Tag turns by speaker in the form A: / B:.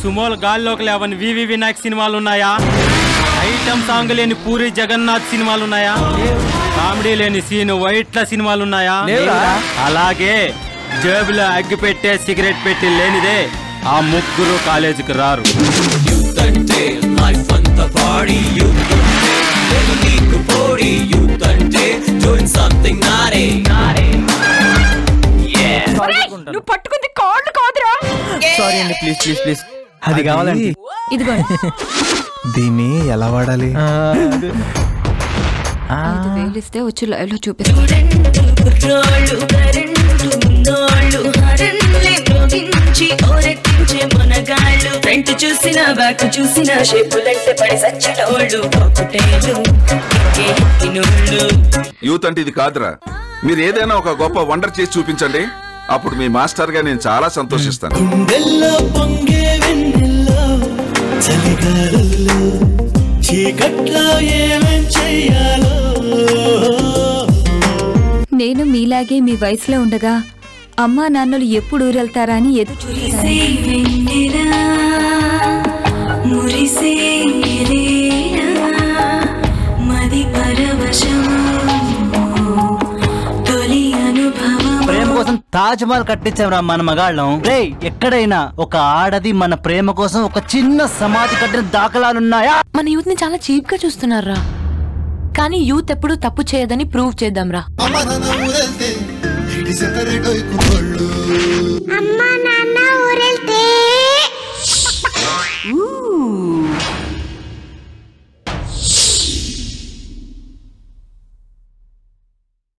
A: సుమోల్ గాల్లోకి లేవని వివి వినాయక్ సినిమాలు ఉన్నాయా? ఐటమ్ సాంగ్ లేని పూరి జగన్నాథ్ సినిమాలు ఉన్నాయా? కామెడీ లేని సీన్ వైట్ల సినిమాలు ఉన్నాయా? అలాగే జేబులో అగ్గి పెట్టే సిగరెట్ పెట్టి లేనిదే ఆ ముగ్గురు కాలేజీకి రారు.
B: నువ్వు పట్టుకుంది కాళ్ళు కాదురా.
C: సారీ అండి, ప్లీజ్ ప్లీజ్ ప్లీజ్, అది కావాలండి.
B: ఇదిగో
D: దీన్ని ఎలా వాడాలి?
B: 5,000 ఇస్తే వచ్చి లైవ్ లో చూపిస్తాను.
E: యూత్ అంటే ఇది కాదురా. మీరు ఏదైనా ఒక గొప్ప వండర్ చేసి చూపించండి, అప్పుడు మీ మాస్టర్ గా నేను చాలా సంతోషిస్తాను.
B: నేను మీలాగే మీ వయసులో ఉండగా అమ్మా నాన్నలు ఎప్పుడు ఊరెళ్తారా అని ఎదురు
C: ప్రేమ కోసం తాజ్ మహల్ కట్టించాం రా మన మగాళ్ళం. రే, ఎక్కడైనా ఒక ఆడది మన ప్రేమ కోసం ఒక చిన్న సమాధి కట్టిన దాఖలాలున్నాయా?
F: మన యూత్ ని చాలా చీప్ గా చూస్తున్నారా, కానీ యూత్ ఎప్పుడు తప్పు చేయదని ప్రూవ్ చేద్దాం రా.
G: అమ్మా